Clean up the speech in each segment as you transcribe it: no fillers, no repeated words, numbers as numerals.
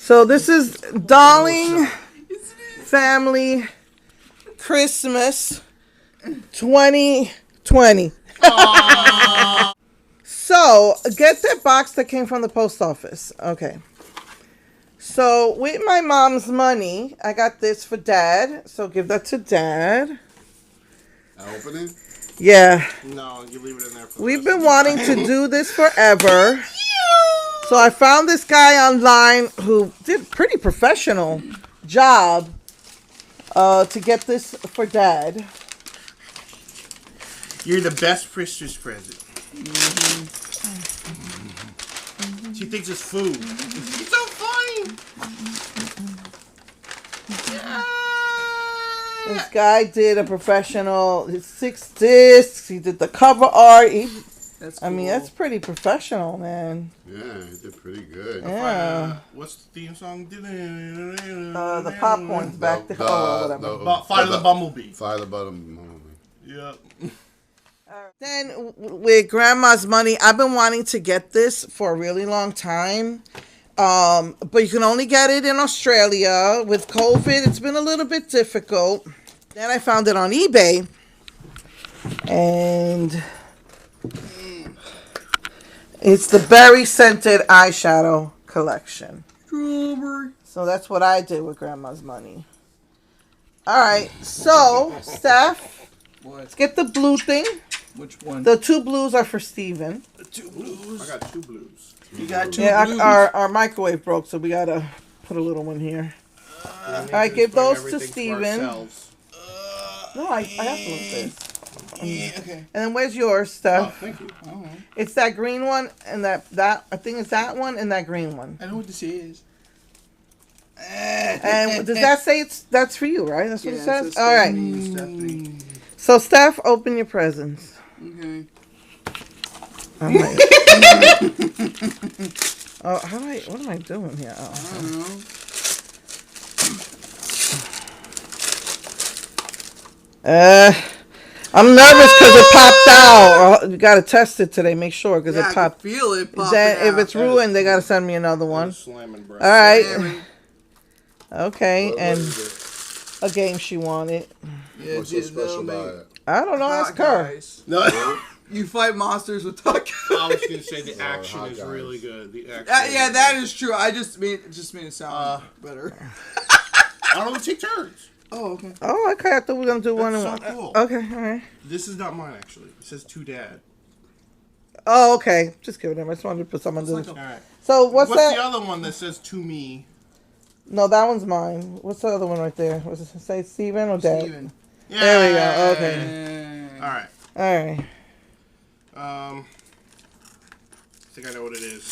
So this is Daalling Family Christmas 2020. So get that box that came from the post office. Okay. So with my mom's money, I got this for Dad. So give that to Dad. I open it? Yeah. No, you leave it in there. We've been wanting to do this forever. So I found this guy online who did a pretty professional job to get this for Dad. You're the best Christmas present. Mm-hmm. She thinks it's food. It's so funny. This guy did a professional 6 discs. He did the cover art. That's cool. I mean, that's pretty professional, man. Yeah, he did pretty good. Yeah. What's the theme song? The popcorn's back to whatever. Fire the Bumblebee. Fire the Bumblebee. Yep. Then with Grandma's money, I've been wanting to get this for a really long time. But you can only get it in Australia. With COVID, it's been a little bit difficult. Then I found it on eBay. And it's the berry scented eyeshadow collection. Strawberry. So that's what I did with Grandma's money. Alright, so Steph, let's get the blue thing. Which one? The 2 blues are for Steven. The 2 blues. I got 2 blues. You got 2 blues. Our microwave broke, so we gotta put a little one here. Alright, give those to Steven. No, I have to look this. Yeah, okay. And then where's yours, Steph? Oh, thank you. Oh. It's that green one and that I think it's that one and that green one. I know what this is. And does that say that's for you, right? That's what it says? All right. Stephanie. So Steph, open your presents. Okay. I'm like, what am I doing here? Oh, I don't know. I'm nervous because it popped out. You gotta test it today. Make sure because it popped. I can feel it popping If out. it's ruined, they gotta send me another one. Slamming, bro. All right. Slamming. Okay, and a game she wanted. Yeah, What's so special about it? I don't know. Ask her. No. You fight monsters with hot guys. I was gonna say the action is really good. The action. Yeah, that is true. I just made it sound better. I don't take turns. Oh, okay. Oh, okay. I thought we were gonna do one and So one. cool. Okay, all right. This is not mine actually. It says to Dad. Oh, okay. Just give it him. I just wanted to put something Like to. All right. So what's that? the other one that says to me? No, that one's mine. What's the other one right there? Was it say Steven or Dad? Steven. Yeah. There we go. Okay. All right. All right. I think I know what it is.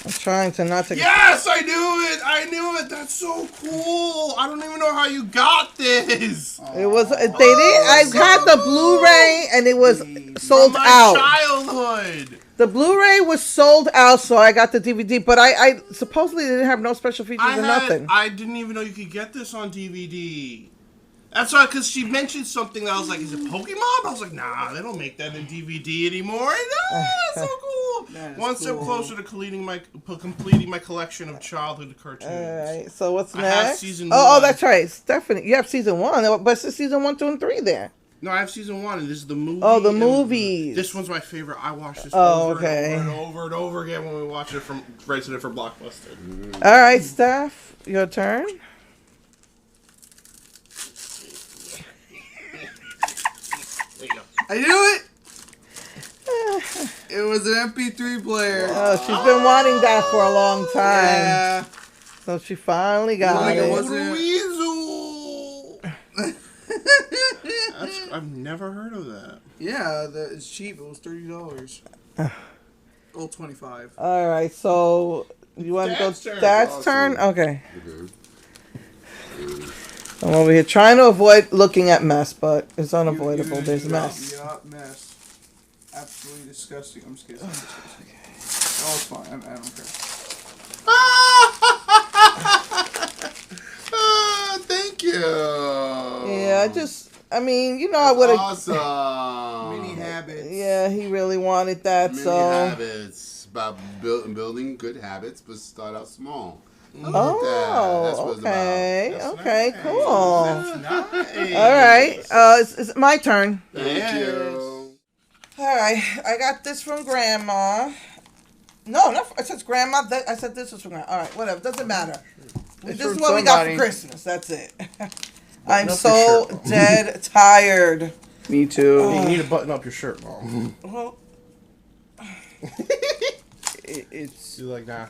I'm trying to not to. Yes, I knew it. I knew it. That's so cool. I don't even know how you got this. It was. They did. I had the Blu-ray and it was sold From my out. childhood. The Blu-ray was sold out, so I got the DVD. But I supposedly didn't have no special features or nothing. I didn't even know you could get this on DVD. That's why, because she mentioned something that I was like, is it Pokemon? I was like, nah, they don't make that in DVD anymore. No, that's so cool. One step closer to completing my collection of childhood cartoons. All right, so what's I next? have season oh, 1. that's right. Stephanie, you have season 1, but it's season 1, 2, and 3 there. No, I have season 1, and this is the movie. Oh, the movies. This one's my favorite. I watched this over and over and over again when we watched it from rented it for Blockbuster. All right, Steph, your turn. There you go. I knew it. It was an MP3 player. Oh, she's been wanting that for a long time. Yeah. So she finally got It it. wasn't- Weasel. I've never heard of that. Yeah, it's cheap. It was $30. Gold 25. All right, so you want to go Dad's turn. Dad's turn? Okay. Mm-hmm. I'm over here trying to avoid looking at mess, but it's unavoidable. There's mess. Yeah, mess. Absolutely disgusting. I'm just kidding. Oh, it's fine. I don't care. Thank you. Yeah, I mean, you know, I would have. Awesome. Mini habits. Yeah, he really wanted that, Mini so. habits. about building good habits, but start out small. I like that. Oh, That's what it's okay. about. Okay, nice. cool. That's nice. All right. It's my turn. Thank you. All right. I got this from Grandma. No, it says Grandma. I said this was from Grandma. All right, whatever. Doesn't matter. This is what we got for Christmas. That's it. I'm so dead tired. Me too. You need to button up your shirt, Mom. Well, It's You're like, nah,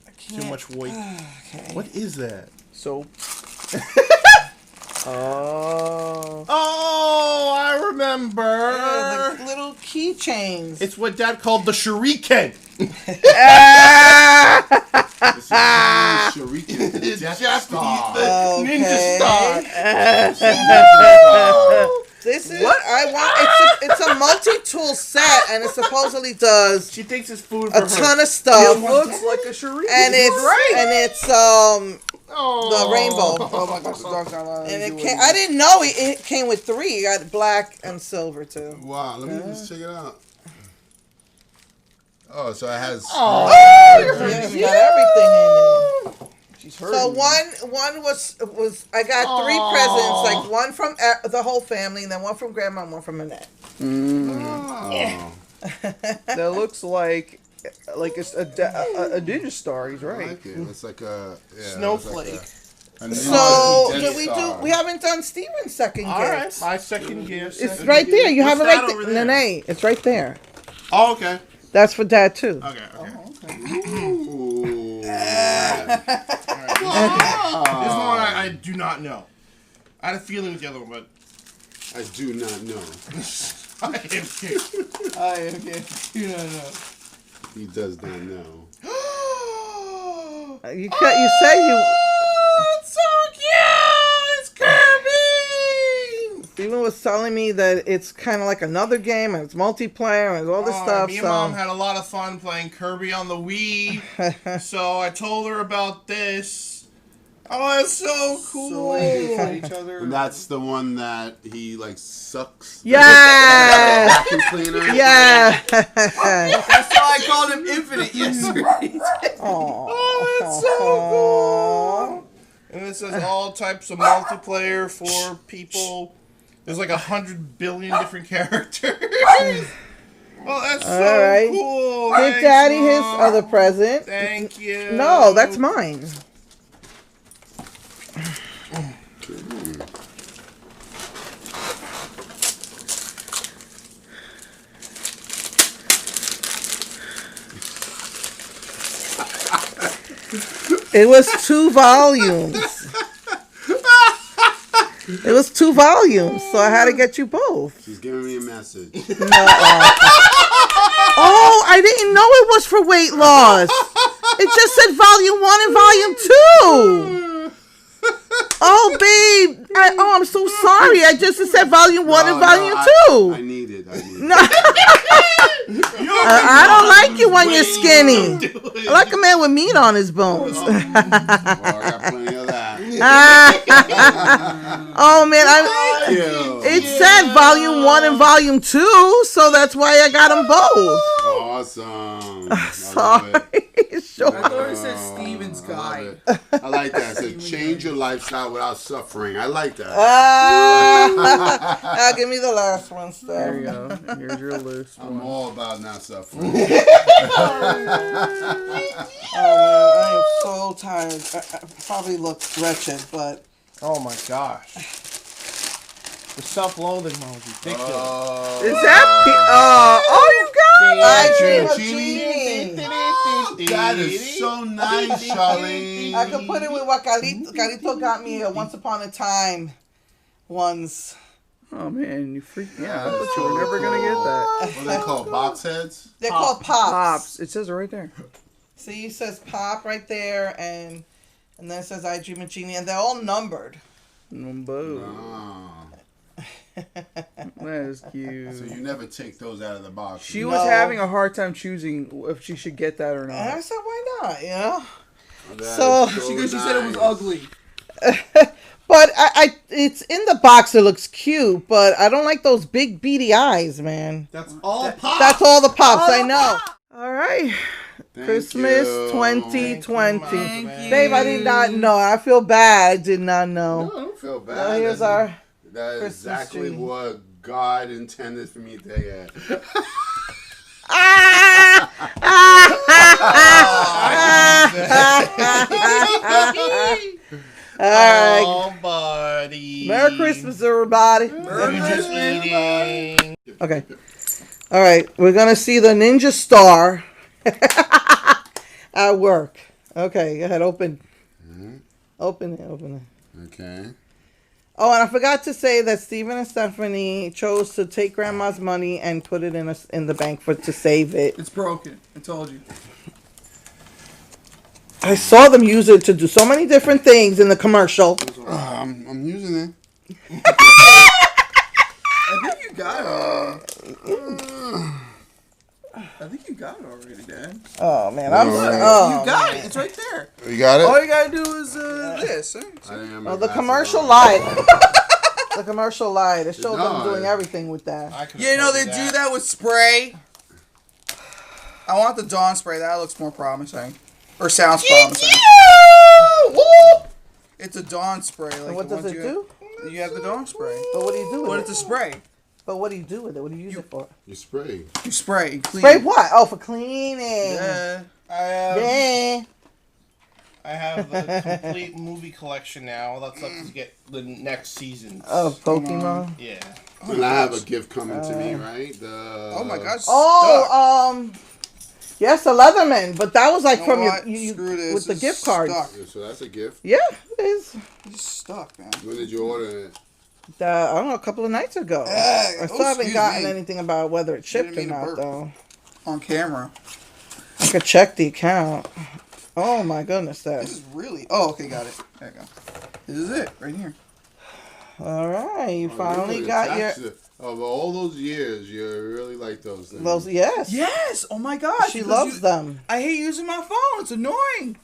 I can't. too much weight. Okay. What is that? soap. Oh. Oh, I remember. Oh, the little keychains. It's what Dad called the shuriken. This is Shuriken. Death Star. Okay. Ninja Star. This is what I want. It's a multi-tool set, and it supposedly does She thinks it's food for a her. ton of stuff. It looks like a shuriken. And it's the rainbow. Oh my gosh, And it came, I didn't know it came with 3. You got black and silver too. Wow, let me just check it out. Oh, so it has. Yeah, it's got everything in it. She's So hurting. one was I got 3 presents, like one from the whole family, and then one from Grandma, and one from Annette. Oh. That looks like a ninja star. He's I right. like it. It's like a Snowflake. It's like a So Death did we do? Star. We haven't done Steven's second All gift. right, my second gift. It's right there. You have it What's right that over there. there? Nene, it's right there. Oh, okay. That's for Dad too. Okay. Ooh. This one I do not know. I had a feeling with the other one, but I do not know. I am kidding. Okay. You don't know. He does not know. You say you. It's so cute! It's Kirby! Steven was telling me that it's kind of like another game, and it's multiplayer, and all this stuff. Me and So Mom had a lot of fun playing Kirby on the Wii, so I told her about this. Oh, it's so cool! So when they fight each other. And that's the one that he like sucks. yeah, Vacuum cleaner. yeah. That's why I called him Infinite yesterday. Oh, it's so cool! And it says all types of multiplayer for people. There's like 100 billion different characters. Well, that's so All right. cool. Give Thanks, Daddy his Mom. other present. Thank you. No, that's mine. It was 2 volumes. It was 2 volumes, so I had to get you both. She's giving me a message. Oh, I didn't know it was for weight loss. It just said volume 1 and volume 2. Oh, babe. I'm so sorry. I just said volume 1 and volume 2. I need it. No. I don't like you when you're skinny. I like a man with meat on his bones. Well, I got plenty of that. Oh, man. Thank you. It said volume 1 and volume 2, so that's why I got them both. Awesome. I Sorry. love it. Sure. I thought it said Steven's I guide. love it. I like that. It said change your lifestyle without suffering. I like that. Now give me the last one, There you Steph. go. Here's your list. I'm all about not suffering. Oh, man, I am so tired. I probably look wretched, but Oh my gosh. The self-loathing mode is ridiculous. is that? You got it. I dream of Genie. Genie. That is so nice, Charlene. I could put it with what Carlito got me Once Upon a Time ones. Oh man, you freaked me out. I thought you were never gonna get that. What are they called? Box heads? They're called Pops. Pops. It says it right there. See, it says Pop right there, and then it says I Dream of Genie, and they're all numbered. Boo. Oh. That is cute. So you never take those out of the box. She No. was having a hard time choosing if she should get that or And I not. said, why not, you know? That So- is She said it was nice. ugly. But it's in the box. It looks cute, but I don't like those big beady eyes, man. That's all pop. That's all the pops. All I the know. All right. Christmas you. 2020. Thank you. Babe, I did not know. I feel bad. I did not know. No, I don't feel bad. So here's our That is Christmas exactly tree. what God intended for me to get. All right. Oh, buddy. Merry Christmas, everybody. Merry Christmas. Eating. Okay. All right. We're going to see the Ninja Star at work. Okay. Go ahead. Open. Open it. Open it. Okay. Oh, and I forgot to say that Stephen and Stephanie chose to take Grandma's money and put it in the bank to save it. It's broken. I told you. I saw them use it to do so many different things in the commercial. I'm using it. I think you got it already. I think you got it already, Dad. Oh man, No, You got it. It's right there. You got it? All you gotta do is this. Huh? I didn't have my Oh, the glasses commercial on. lied. The commercial lied. It showed them No. doing everything with that. I could've Yeah, you know told they you do that with spray. I want the Dawn spray. That looks more promising. Or sounds promising. It's a Dawn spray. Like And what the does ones it you do? Have. You have the Dawn spray. But what do you do with But it? it's a spray. But what do you do with it? What do you use it for? You spray. You spray and clean. Spray what? Oh, for cleaning. Yeah. Yeah. I have the complete movie collection now. All that's left is get the next season. Oh, Pokemon. Yeah. And I have a gift coming to me, right? Oh my gosh. Oh, yes, a Leatherman. But that was like You know from what? you Screw this. with the It's gift cards. stuck. Yeah, so that's a gift. Yeah, it is. It's stuck, man. When did you order it? I don't know, a couple of nights ago. I still haven't excuse gotten me. anything about whether it's shipped or Didn't mean to not, burp. though. On camera. I could check the account. Oh my goodness, This is really. Oh, okay, got it. There you go. This is it, right here. all right. You Oh, finally really? got your That's of all those years, you really like those things. those. Yes, Yes. Oh my gosh. she because loves them. I hate using my phone. It's annoying.